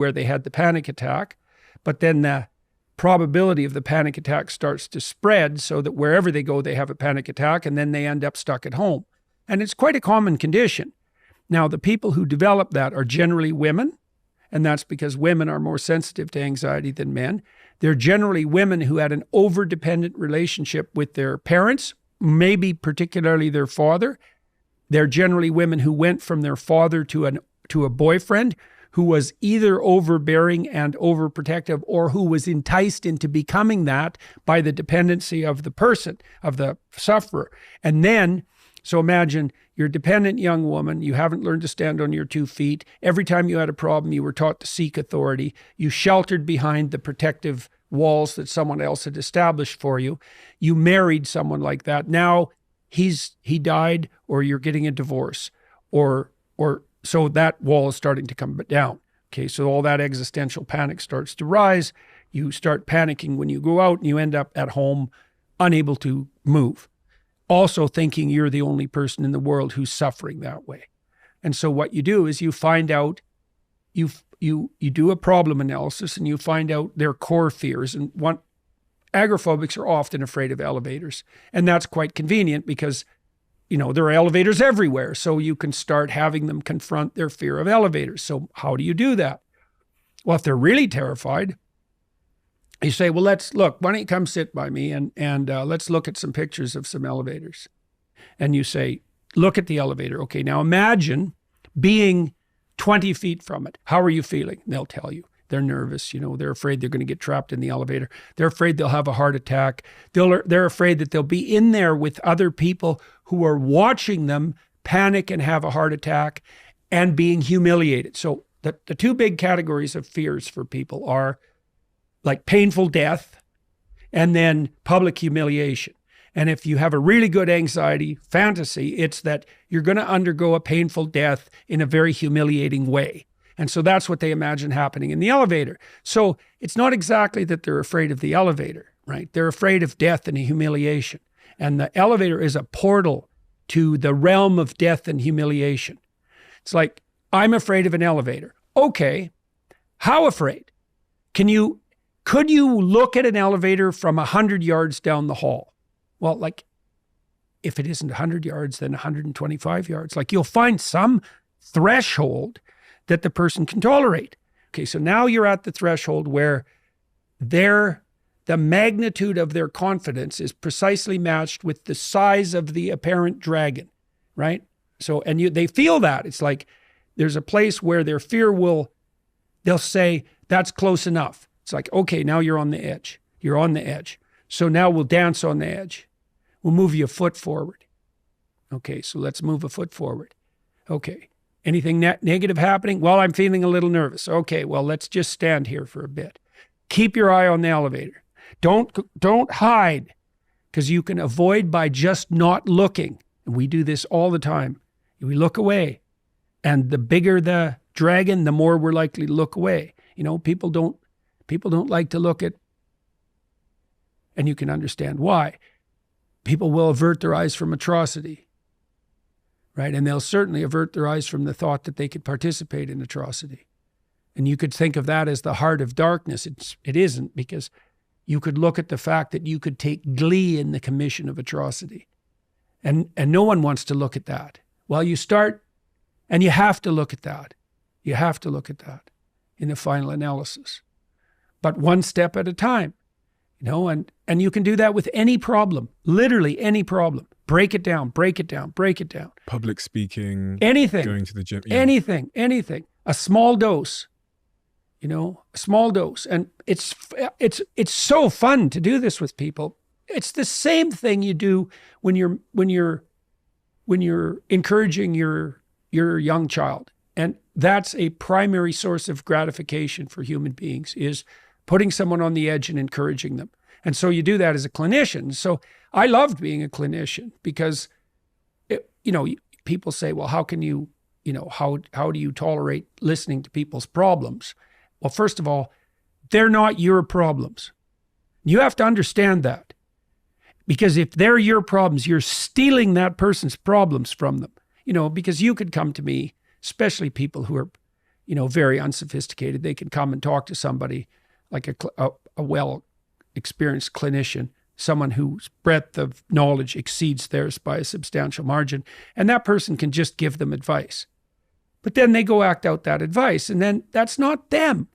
where they had the panic attack, but then the probability of the panic attack starts to spread so that wherever they go, they have a panic attack, and then they end up stuck at home. And it's quite a common condition. Now, the people who develop that are generally women, and that's because women are more sensitive to anxiety than men. They're generally women who had an over-dependent relationship with their parents, maybe particularly their father. They're generally women who went from their father to a boyfriend who was either overbearing and overprotective, or who was enticed into becoming that by the dependency of the person, of the sufferer. And then, so imagine you're a dependent young woman, you haven't learned to stand on your 2 feet. Every time you had a problem, you were taught to seek authority. You sheltered behind the protective walls that someone else had established for you. You married someone like that. Now he died, or you're getting a divorce, or so that wall is starting to come down. Okay, so all that existential panic starts to rise. You start panicking when you go out, and you end up at home unable to move. Also thinking you're the only person in the world who's suffering that way. And so what you do is you find out, you do a problem analysis, and you find out their core fears. And agoraphobics are often afraid of elevators. And that's quite convenient because there are elevators everywhere, so you can start having them confront their fear of elevators. So how do you do that? Well, if they're really terrified, you say, well, let's look, why don't you come sit by me and let's look at some pictures of some elevators. And you say, look at the elevator. Okay, now imagine being 20 feet from it. How are you feeling? And they'll tell you. They're nervous, they're afraid they're going to get trapped in the elevator. They're afraid they'll have a heart attack. They're afraid that they'll be in there with other people who are watching them panic and have a heart attack and being humiliated. So the 2 big categories of fears for people are like painful death and then public humiliation. And if you have a really good anxiety fantasy, it's that you're going to undergo a painful death in a very humiliating way. And so that's what they imagine happening in the elevator. So it's not exactly that they're afraid of the elevator, right? They're afraid of death and humiliation. And the elevator is a portal to the realm of death and humiliation. It's like, I'm afraid of an elevator. Okay, how afraid? Could you look at an elevator from 100 yards down the hall? Well, like, if it isn't 100 yards, then 125 yards. Like, you'll find some threshold that the person can tolerate. Okay, so now you're at the threshold where the magnitude of their confidence is precisely matched with the size of the apparent dragon, right? So, and they feel that. It's like there's a place where their fear they'll say, that's close enough. It's like, okay, now you're on the edge. You're on the edge. So now we'll dance on the edge. We'll move you a foot forward. Okay, so let's move a foot forward. Okay. Anything negative happening? Well, I'm feeling a little nervous. Okay, well, let's just stand here for a bit. Keep your eye on the elevator. Don't hide, because you can avoid by just not looking. And we do this all the time. We look away. And the bigger the dragon, the more we're likely to look away. People don't like to look at, and you can understand why. People will avert their eyes from atrocity. Right? And they'll certainly avert their eyes from the thought that they could participate in atrocity. And you could think of that as the heart of darkness. It isn't, because you could look at the fact that you could take glee in the commission of atrocity. And no one wants to look at that. Well, you start, and you have to look at that. You have to look at that in the final analysis. But one step at a time, and you can do that with any problem, literally any problem. Break it down, break it down, break it down. Public speaking. Anything. Going to the gym. Yeah. Anything. A small dose, a small dose. And it's so fun to do this with people. It's the same thing you do when you're encouraging your young child. And that's a primary source of gratification for human beings, is putting someone on the edge and encouraging them. And so you do that as a clinician. So I loved being a clinician because, people say, well, how can you, how do you tolerate listening to people's problems? Well, first of all, they're not your problems. You have to understand that. Because if they're your problems, you're stealing that person's problems from them. Because you could come to me, especially people who are, very unsophisticated. They can come and talk to somebody like a well-experienced clinician, someone whose breadth of knowledge exceeds theirs by a substantial margin. And that person can just give them advice. But then they go act out that advice, and then that's not them.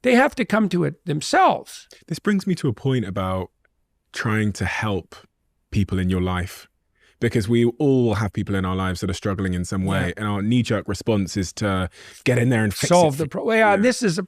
They have to come to it themselves. This brings me to a point about trying to help people in your life, because we all have people in our lives that are struggling in some way. And our knee-jerk response is to get in there and fix solve it. the problem. Yeah, and this is a